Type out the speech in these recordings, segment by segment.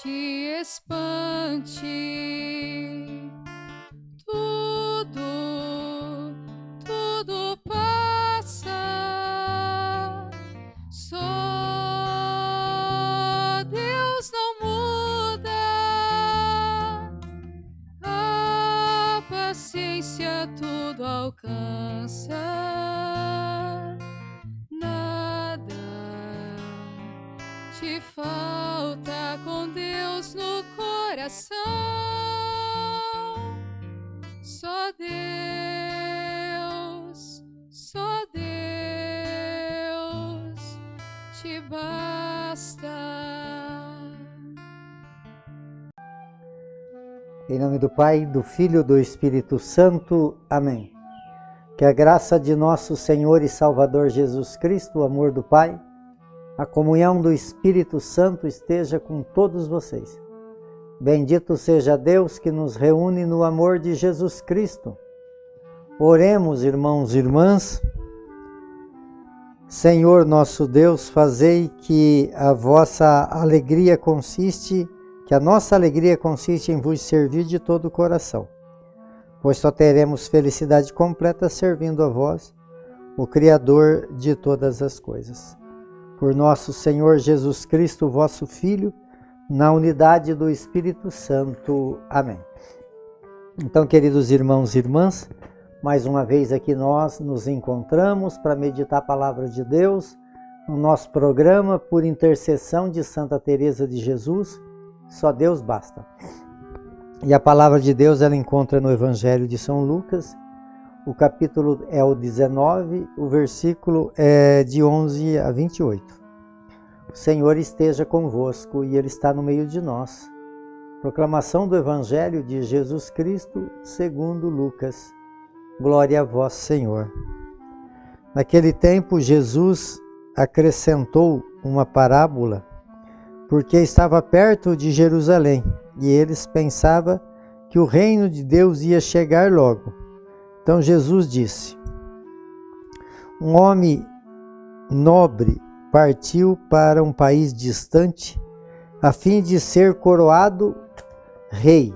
te espante. Tudo passa. Só Deus não muda. A paciência tudo alcança. Nada te falta com Deus no coração. Só Deus te basta. Em nome do Pai, do Filho e do Espírito Santo. Amém. Que a graça de nosso Senhor e Salvador Jesus Cristo, o amor do Pai, a comunhão do Espírito Santo esteja com todos vocês. Bendito seja Deus que nos reúne no amor de Jesus Cristo. Oremos, irmãos e irmãs. Senhor nosso Deus, fazei que a nossa alegria consiste em vos servir de todo o coração, pois só teremos felicidade completa servindo a vós, o Criador de todas as coisas. Por nosso Senhor Jesus Cristo, vosso Filho, na unidade do Espírito Santo. Amém. Então, queridos irmãos e irmãs, mais uma vez aqui nós nos encontramos para meditar a Palavra de Deus no nosso programa por intercessão de Santa Teresa de Jesus. Só Deus basta. E a Palavra de Deus ela encontra no Evangelho de São Lucas. O capítulo é o 19, o versículo é de 11 a 28. O Senhor esteja convosco e Ele está no meio de nós. Proclamação do Evangelho de Jesus Cristo segundo Lucas. Glória a vós, Senhor. Naquele tempo, Jesus acrescentou uma parábola, porque estava perto de Jerusalém, e eles pensavam que o reino de Deus ia chegar logo. Então Jesus disse: um homem nobre partiu para um país distante, a fim de ser coroado rei,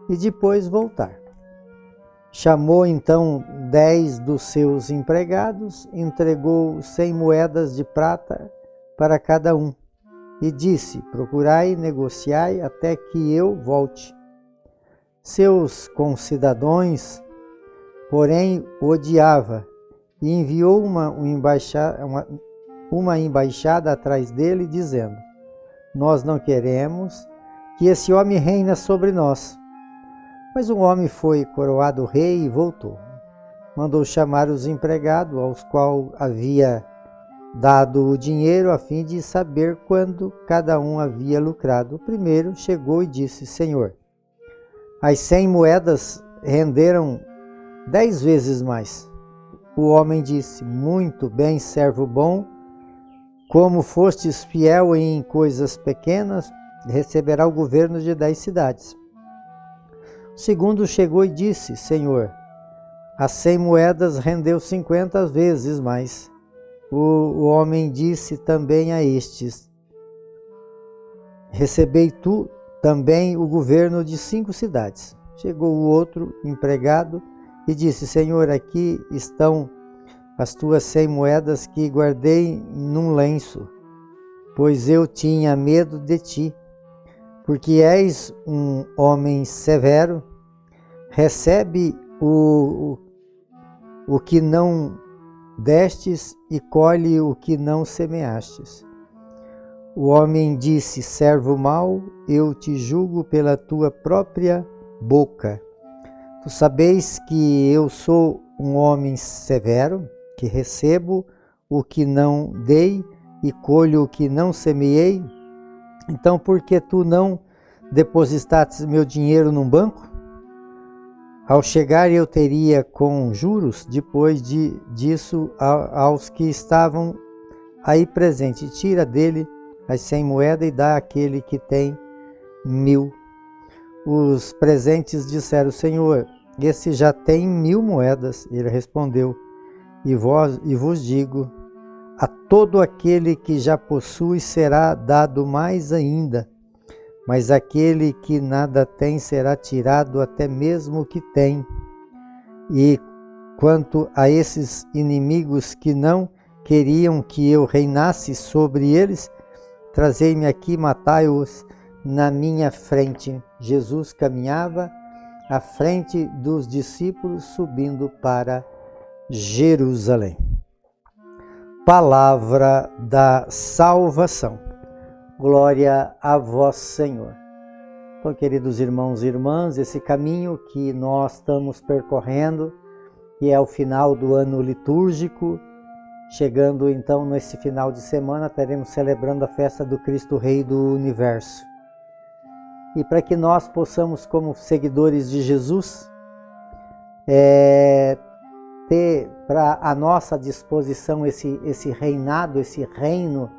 e depois voltar. Chamou então 10 dos seus empregados, entregou 100 moedas de prata para cada um, e disse: procurai e negociai até que eu volte. Seus concidadãos, porém, odiava, e enviou uma embaixada atrás dele, dizendo: nós não queremos que esse homem reine sobre nós. Mas um homem foi coroado rei e voltou. Mandou chamar os empregados, aos quais havia dado o dinheiro, a fim de saber quando cada um havia lucrado. O primeiro chegou e disse: Senhor, as 100 moedas renderam 10 vezes mais. O homem disse: muito bem, servo bom, como fostes fiel em coisas pequenas, receberá o governo de 10 cidades. O segundo chegou e disse: Senhor, as 100 moedas rendeu 50 vezes mais. O homem disse também a estes: recebei tu também o governo de 5 cidades. Chegou o outro empregado e disse: Senhor, aqui estão as tuas 100 moedas que guardei num lenço, pois eu tinha medo de ti, porque és um homem severo, recebe o que não destes e colhe o que não semeastes. O homem disse: servo mau, eu te julgo pela tua própria boca. Tu sabeis que eu sou um homem severo, que recebo o que não dei e colho o que não semeei. Então, por que tu não depositaste meu dinheiro num banco? Ao chegar eu teria com juros, depois disso, aos que estavam aí presentes. Tira dele as 100 moedas e dá àquele que tem 1000. Os presentes disseram: Senhor, esse já tem 1000 moedas. Ele respondeu: e vos digo, a todo aquele que já possui será dado mais ainda, mas aquele que nada tem será tirado até mesmo o que tem. E quanto a esses inimigos que não queriam que eu reinasse sobre eles, trazei-me aqui, matai-os na minha frente. Jesus caminhava à frente dos discípulos, subindo para Jerusalém. Palavra da salvação. Glória a vós, Senhor. Então, queridos irmãos e irmãs, esse caminho que nós estamos percorrendo, que é o final do ano litúrgico, chegando então nesse final de semana, estaremos celebrando a festa do Cristo Rei do Universo. E para que nós possamos, como seguidores de Jesus, ter para a nossa disposição esse reinado, esse reino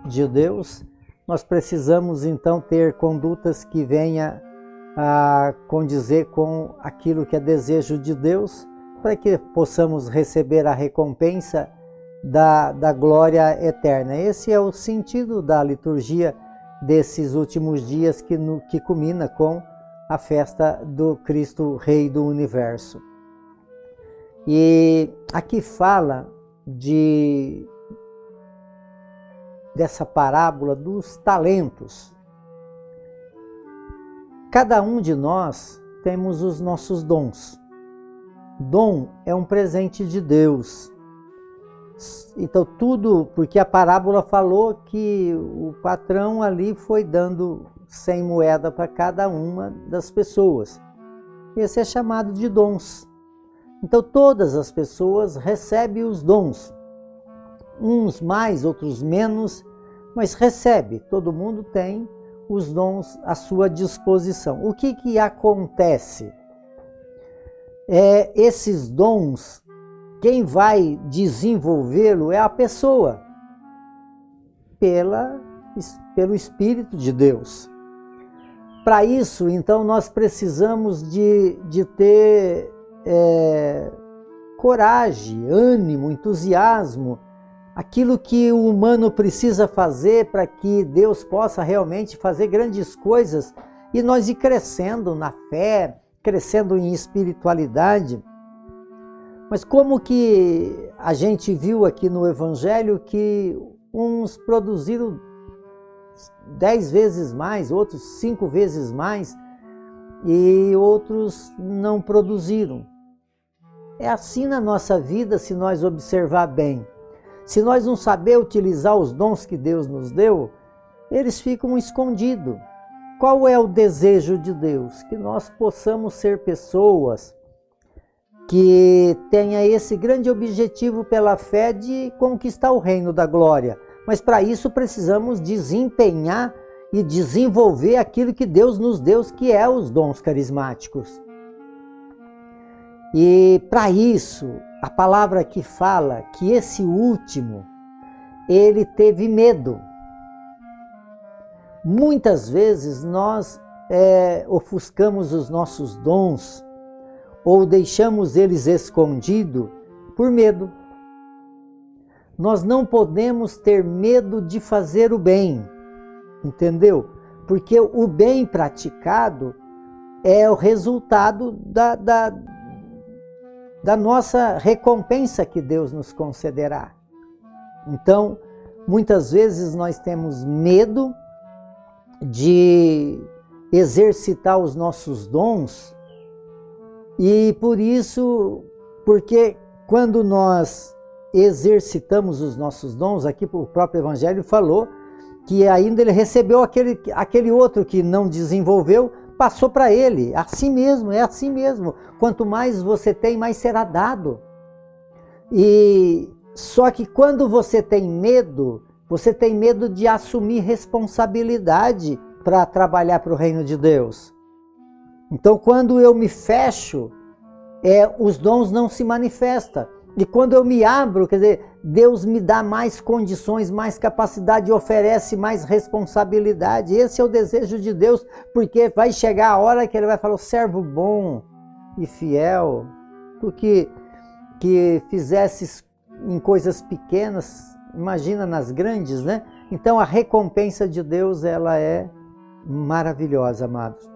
de Deus, nós precisamos então ter condutas que venham a condizer com aquilo que é desejo de Deus, para que possamos receber a recompensa da glória eterna. Esse é o sentido da liturgia desses últimos dias que culmina com a festa do Cristo Rei do Universo. E aqui fala dessa parábola dos talentos. Cada um de nós temos os nossos dons. Dom é um presente de Deus. Então tudo, porque a parábola falou que o patrão ali foi dando 100 moedas para cada uma das pessoas. Esse é chamado de dons. Então todas as pessoas recebem os dons. Uns mais, outros menos, mas recebe. Todo mundo tem os dons à sua disposição. O que acontece? Esses dons, quem vai desenvolvê-lo é a pessoa, pelo Espírito de Deus. Para isso, então, nós precisamos de ter coragem, ânimo, entusiasmo, aquilo que o humano precisa fazer para que Deus possa realmente fazer grandes coisas e nós ir crescendo na fé, crescendo em espiritualidade. Mas como que a gente viu aqui no Evangelho que uns produziram 10 vezes mais, outros 5 vezes mais e outros não produziram. É assim na nossa vida, se nós observar bem. Se nós não saber utilizar os dons que Deus nos deu, eles ficam escondidos. Qual é o desejo de Deus? Que nós possamos ser pessoas que tenha esse grande objetivo pela fé de conquistar o reino da glória. Mas para isso precisamos desempenhar e desenvolver aquilo que Deus nos deu, que é os dons carismáticos. E para isso, a palavra aqui fala que esse último, ele teve medo. Muitas vezes nós ofuscamos os nossos dons ou deixamos eles escondidos por medo. Nós não podemos ter medo de fazer o bem, entendeu? Porque o bem praticado é o resultado da nossa recompensa que Deus nos concederá. Então, muitas vezes nós temos medo de exercitar os nossos dons e por isso, porque quando nós exercitamos os nossos dons, aqui o próprio Evangelho falou que ainda ele recebeu aquele outro que não desenvolveu, passou para ele. Assim mesmo, é assim mesmo. Quanto mais você tem, mais será dado. E só que quando você tem medo de assumir responsabilidade para trabalhar para o reino de Deus. Então, quando eu me fecho, os dons não se manifestam. E quando eu me abro, quer dizer, Deus me dá mais condições, mais capacidade e oferece mais responsabilidade. Esse é o desejo de Deus, porque vai chegar a hora que Ele vai falar, o servo bom e fiel, tu que fizesses em coisas pequenas, imagina nas grandes, né? Então a recompensa de Deus, ela é maravilhosa, amados.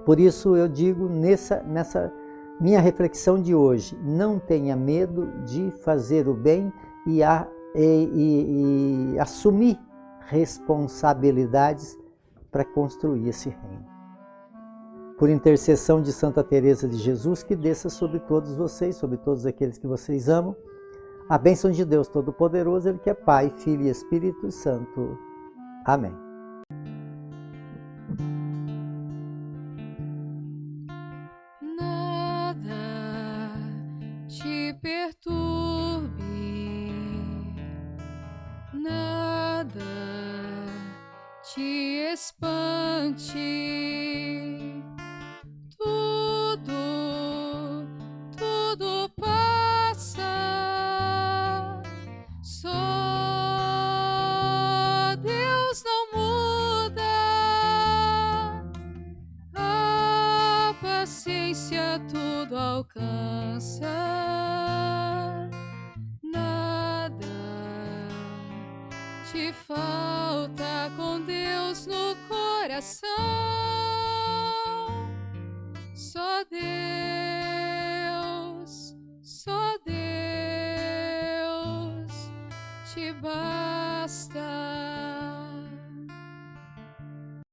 Por isso eu digo nessa minha reflexão de hoje, não tenha medo de fazer o bem e assumir responsabilidades para construir esse reino. Por intercessão de Santa Teresa de Jesus, que desça sobre todos vocês, sobre todos aqueles que vocês amam, a bênção de Deus Todo-Poderoso, Ele que é Pai, Filho e Espírito Santo. Amém. Nada te perturbe, nada te espante, tudo passa, só Deus não muda, a paciência tudo alcança, nada te falta com Deus no coração, só Deus te basta.